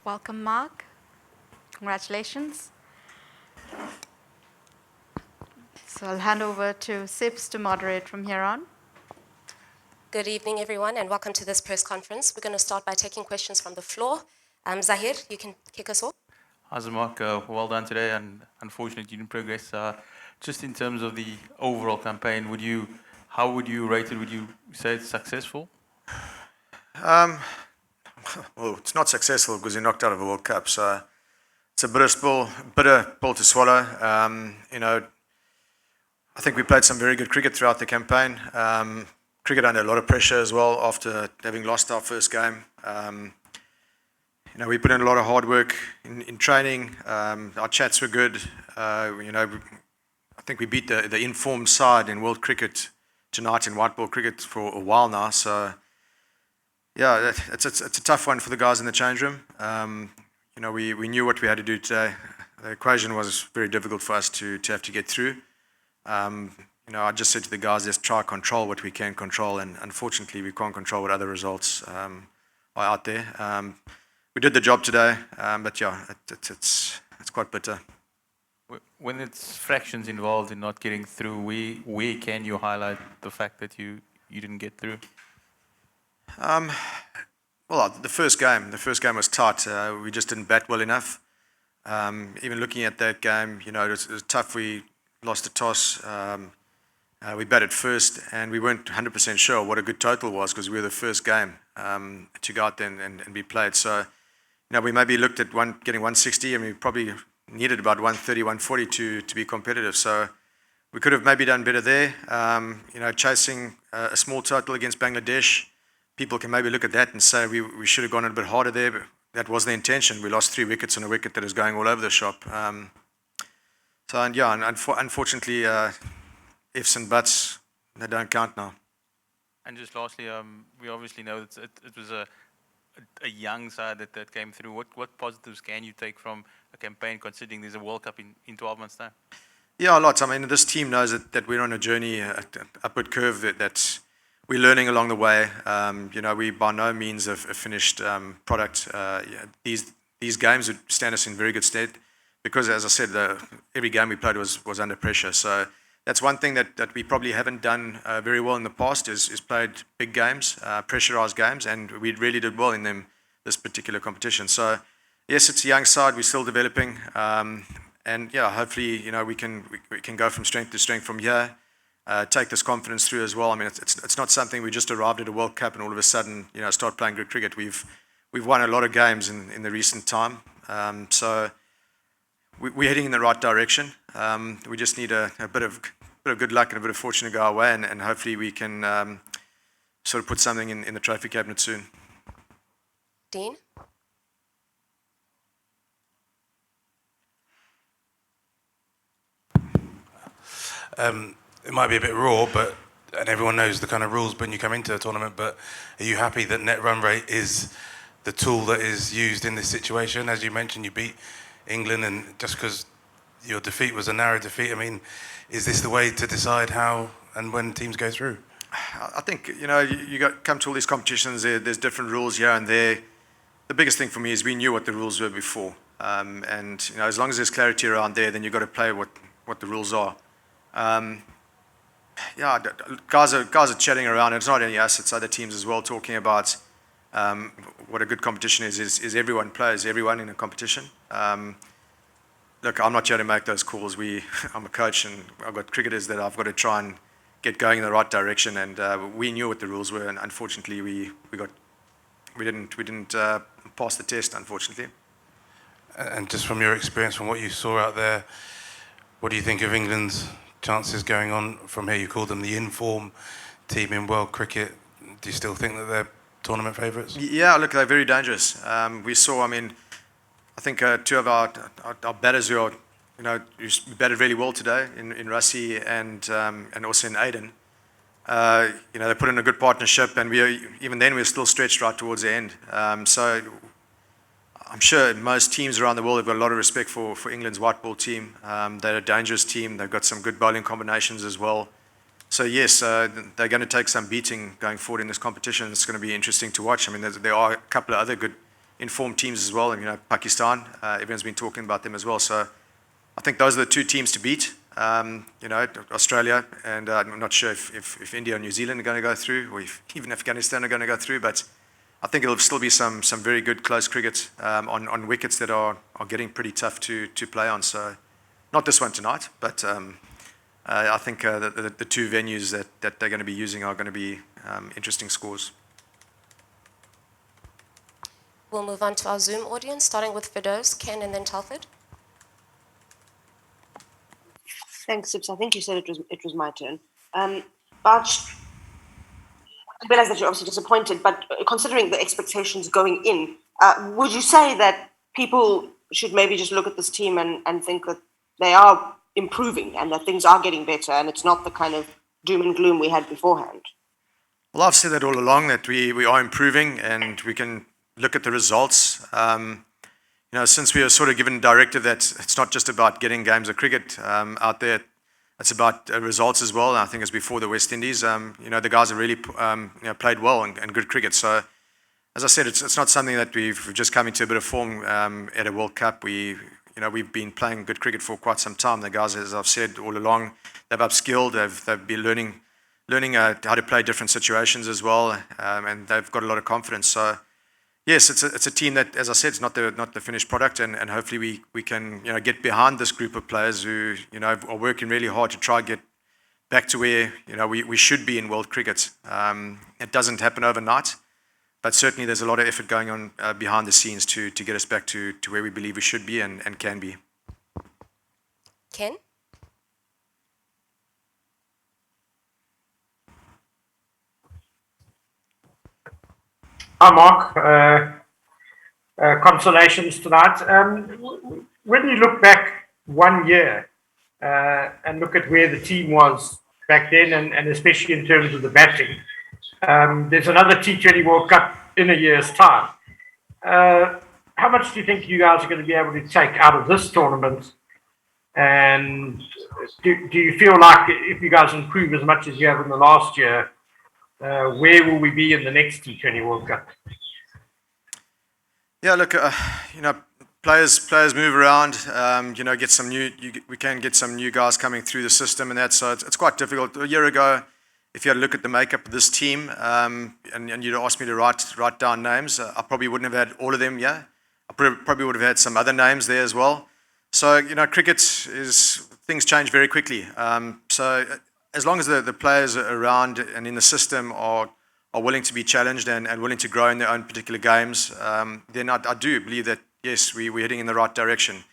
Welcome, Mark. Congratulations. So I'll hand over to Sips to moderate from here on. Good evening, everyone, and welcome to this press conference. We're going to start by taking questions from the floor. Zahir, you can kick us off. Hi, Mark. Well done today, and unfortunately, you didn't progress. Just in terms of the overall campaign, how would you rate it? Would you say it's successful? Well, it's not successful because you're knocked out of a World Cup, so it's a bitter pill to swallow. I think we played some very good cricket throughout the campaign. Cricket under a lot of pressure as well after having lost our first game. We put in a lot of hard work in training. Our chats were good. I think we beat the informed side in world cricket tonight in white ball cricket for a while now. So yeah, it's a tough one for the guys in the change room. We knew what we had to do today. The equation was very difficult for us to have to get through. I just said to the guys, let's try control what we can control, and unfortunately we can't control what other results are out there. We did the job today, but yeah, it's quite bitter. When it's fractions involved in not getting through, where can you highlight the fact that you didn't get through? Well, the first game was tight. We just didn't bat well enough. Even looking at that game, it was tough. We lost the toss. We batted first, and we weren't 100% sure what a good total was because we were the first game to go out there and be played. So, we maybe looked at getting 160, and we probably needed about 130, 140 to be competitive. So we could have maybe done better there. Chasing a small total against Bangladesh, people can maybe look at that and say we should have gone a bit harder there, but that wasn't the intention. We lost 3 wickets on a wicket that is going all over the shop. Unfortunately, ifs and buts, they don't count now. And just lastly, we obviously know that it was a young side that came through. What positives can you take from a campaign, considering there's a World Cup in 12 months' time? Yeah, a lot. I mean, this team knows that we're on a journey, an upward curve that we're learning along the way. We by no means have a finished product. These games would stand us in very good stead because, as I said, every game we played was under pressure. So that's one thing that we probably haven't done very well in the past is played big games, pressurized games, and we really did well in them this particular competition. So yes, it's a young side. We're still developing, and yeah, hopefully we can go from strength to strength from here. Take this confidence through as well. I mean, it's not something we just arrived at a World Cup and all of a sudden start playing good cricket. We've won a lot of games in the recent time, so we're heading in the right direction. We just need a bit of good luck and a bit of fortune to go our way, and hopefully we can sort of put something in the trophy cabinet soon. Dean? It might be a bit raw, and everyone knows the kind of rules when you come into a tournament, but are you happy that net run rate is the tool that is used in this situation? As you mentioned, you beat England, and just because your defeat was a narrow defeat, I mean, is this the way to decide how and when teams go through? I think, come to all these competitions, there's different rules here and there. The biggest thing for me is we knew what the rules were before. And as long as there's clarity around there, then you've got to play what the rules are. Guys are chatting around. It's not only us, it's other teams as well talking about what a good competition is everyone plays everyone in a competition. Look, I'm not here to make those calls. I'm a coach, and I've got cricketers that I've got to try and get going in the right direction. And we knew what the rules were, and unfortunately, we didn't pass the test. Unfortunately. And just from your experience, from what you saw out there, what do you think of England's chances going on from here? You called them the inform team in world cricket. Do you still think that they're tournament favourites? Yeah, look, they're very dangerous. We saw, I think 2 of our batters who batted really well today in Rassie and also in Aiden. They put in a good partnership, and even then we were still stretched right towards the end. So I'm sure most teams around the world have got a lot of respect for England's white ball team. They're a dangerous team. They've got some good bowling combinations as well. So yes, they're going to take some beating going forward in this competition. It's going to be interesting to watch. There are a couple of other good informed teams as well. And, Pakistan, everyone's been talking about them as well. So I think those are the two teams to beat. Australia, and I'm not sure if India or New Zealand are going to go through, or if even Afghanistan are going to go through, but I think it'll still be some very good close cricket on wickets that are getting pretty tough to play on. So not this one tonight, but I think the two venues that they're going to be using are going to be interesting scores. We'll move on to our Zoom audience, starting with Firdaus, Ken, and then Telford. Thanks, Sips. I think you said it was my turn. Bouche, I realize that you're obviously disappointed, but considering the expectations going in, would you say that people should maybe just look at this team and think that they are improving and that things are getting better and it's not the kind of doom and gloom we had beforehand? Well, I've said that all along, that we are improving and we can look at the results. Since we were sort of given a directive that it's not just about getting games of cricket out there, it's about results as well. And I think it's before the West Indies. The guys have really played well and good cricket. So, as I said, it's not something that we've just come into a bit of form at a World Cup. We've been playing good cricket for quite some time. The guys, as I've said all along, they've upskilled. They've been learning how to play different situations as well, and they've got a lot of confidence. So. Yes, it's a team that, as I said, it's not the finished product, and hopefully we can get behind this group of players who are working really hard to try and get back to where we should be in world cricket. It doesn't happen overnight, but certainly there's a lot of effort going on behind the scenes to get us back to where we believe we should be and can be. Ken? Hi, Mark. Consolations tonight. When you look back 1 year and look at where the team was back then, and especially in terms of the batting, there's another T20 World Cup in a year's time. How much do you think you guys are going to be able to take out of this tournament? And do you feel like if you guys improve as much as you have in the last year, where will we be in the next T20 World Cup? Yeah, look, players move around. We can get some new guys coming through the system, and so it's quite difficult. A year ago, if you had a look at the makeup of this team, and you'd asked me to write down names, I probably wouldn't have had all of them. Yeah, I probably would have had some other names there as well. So cricket things change very quickly. So as long as the players around and in the system are willing to be challenged and willing to grow in their own particular games, then I do believe that, yes, we're heading in the right direction.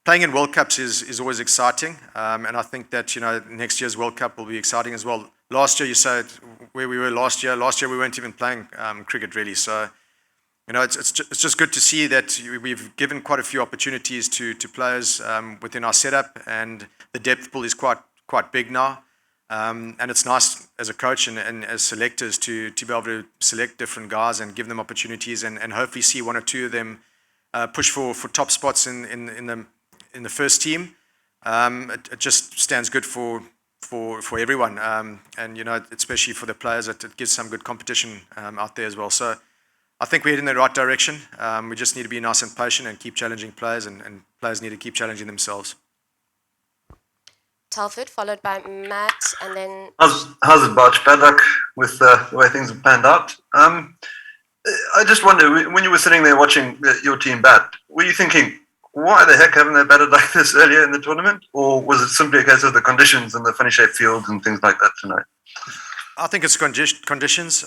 Playing in World Cups is always exciting, and I think that next year's World Cup will be exciting as well. Last year, you said where we were last year. Last year, we weren't even playing cricket really. So it's just good to see that we've given quite a few opportunities to players within our setup, and the depth pool is quite big now. And it's nice as a coach and as selectors to be able to select different guys and give them opportunities and hopefully see one or two of them push for top spots in the first team. It just stands good for everyone, and especially for the players, that it gives some good competition out there as well. So I think we're heading in the right direction. We just need to be nice and patient and keep challenging players, and players need to keep challenging themselves. Telford, followed by Matt, and then... How's it, Bouche? Bad luck with the way things have panned out. I just wonder, when you were sitting there watching your team bat, were you thinking, why the heck haven't they batted like this earlier in the tournament? Or was it simply a case of the conditions and the finish-shape fields and things like that tonight? I think it's conditions.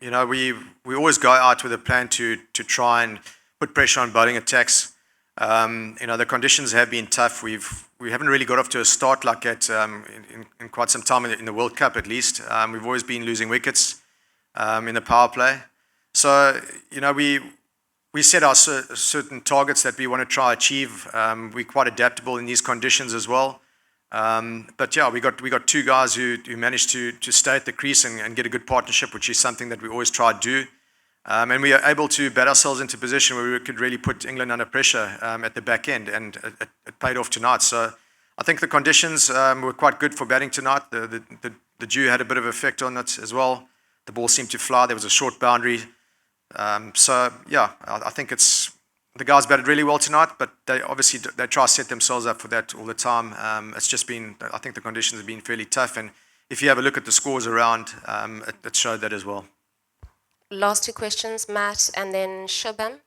We always go out with a plan to try and put pressure on bowling attacks. The conditions have been tough. We haven't really got off to a start like that in quite some time in the World Cup, at least. We've always been losing wickets in the power play. So we set our certain targets that we want to try achieve. We're quite adaptable in these conditions as well. But yeah, we got two guys who managed to stay at the crease and get a good partnership, which is something that we always try to do. And we are able to bat ourselves into a position where we could really put England under pressure at the back end, and it paid off tonight. So I think the conditions were quite good for batting tonight. The dew had a bit of effect on it as well. The ball seemed to fly. There was a short boundary. So yeah, I think the guys batted really well tonight, but they obviously they try to set themselves up for that all the time. It's just been, I think the conditions have been fairly tough, and if you have a look at the scores around, it showed that as well. Last two questions, Matt and then Shubham.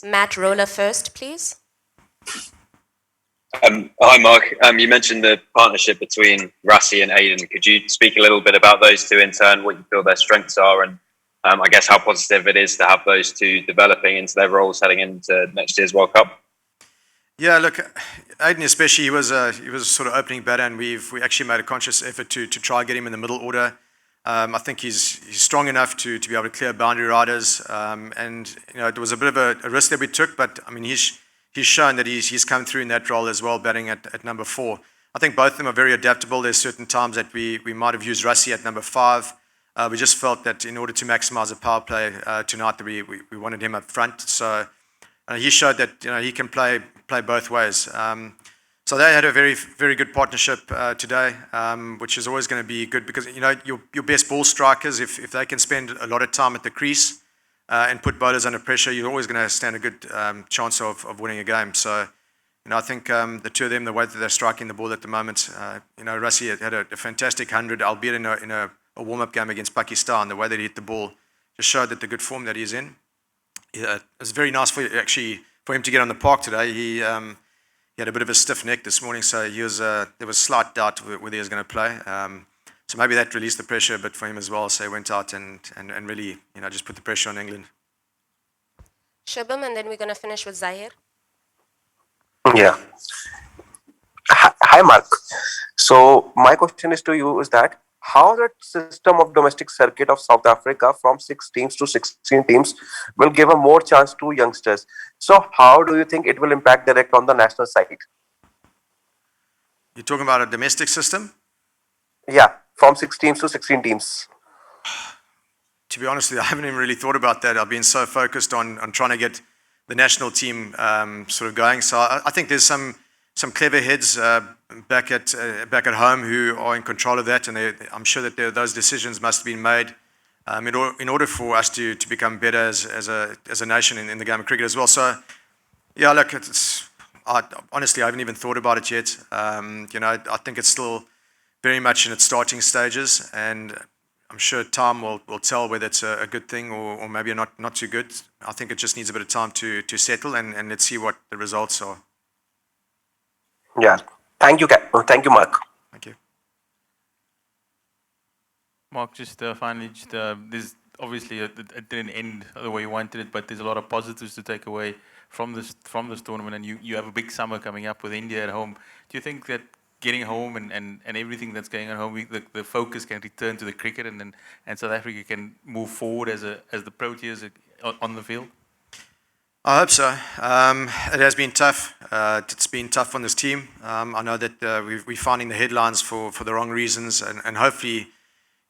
Matt Roller first, please. Hi, Mark. You mentioned the partnership between Rassie and Aiden. Could you speak a little bit about those two in turn, what you feel their strengths are, and I guess how positive it is to have those two developing into their roles heading into next year's World Cup? Yeah, look, Aiden especially, he was a sort of opening batter, and we actually made a conscious effort to try and get him in the middle order. I think he's strong enough to be able to clear boundary riders, and it was a bit of a risk that we took, but I mean he's shown that he's come through in that role as well, batting at number 4. I think both of them are very adaptable. There's certain times that we might have used Rassie at number 5. We just felt that in order to maximise the power play tonight, that we wanted him up front. So he showed that he can play both ways. So they had a very, very good partnership today, which is always going to be good because your best ball strikers, if they can spend a lot of time at the crease and put bowlers under pressure, you're always going to stand a good chance of winning a game. So I think the two of them, the way that they're striking the ball at the moment, Rassie had a fantastic 100, albeit in a warm-up game against Pakistan. The way that he hit the ball just showed that the good form that he's in. It was very nice for him to get on the park today. He had a bit of a stiff neck this morning, so there was slight doubt whether he was going to play. So maybe that released the pressure a bit for him as well. So he went out and really just put the pressure on England. Shubham, and then we're going to finish with Zahir. Yeah. Hi, Mark. So my question is to you is that how that system of domestic circuit of South Africa from 6 teams to 16 teams will give a more chance to youngsters. So how do you think it will impact direct on the national side? You're talking about a domestic system? Yeah, from 6 teams to 16 teams. To be honest with you, I haven't even really thought about that. I've been so focused on trying to get the national team sort of going. So I think there's some clever heads back at home who are in control of that, and I'm sure that those decisions must have been made in order for us to become better as a nation in the game of cricket as well. So yeah, look, honestly, I haven't even thought about it yet. I think it's still very much in its starting stages, and I'm sure time will tell whether it's a good thing or maybe not too good. I think it just needs a bit of time to settle, and let's see what the results are. Yeah. Thank you, Mark. Thank you. Mark, just finally, there's obviously it didn't end the way you wanted it, but there's a lot of positives to take away from this tournament, and you have a big summer coming up with India at home. Do you think that getting home and everything that's going on home, the focus can return to the cricket, and South Africa can move forward as the Proteas on the field? I hope so. It has been tough. It's been tough on this team. I know that we're finding the headlines for the wrong reasons, and hopefully,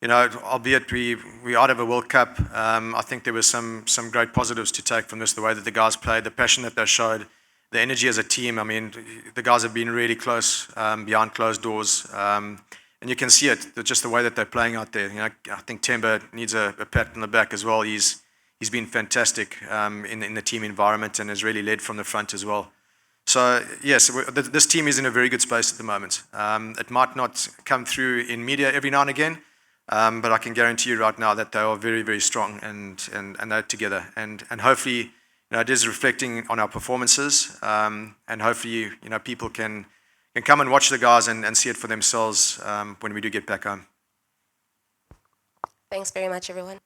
albeit we're out of a World Cup, I think there were some great positives to take from this, the way that the guys played, the passion that they showed, the energy as a team. I mean, the guys have been really close behind closed doors, and you can see it, just the way that they're playing out there. I think Temba needs a pat on the back as well. He's been fantastic in the team environment and has really led from the front as well. So yes, this team is in a very good space at the moment. It might not come through in media every now and again, but I can guarantee you right now that they are very, very strong and they're together. And hopefully, it is reflecting on our performances, and hopefully, people can come and watch the guys and see it for themselves when we do get back home. Thanks very much, everyone.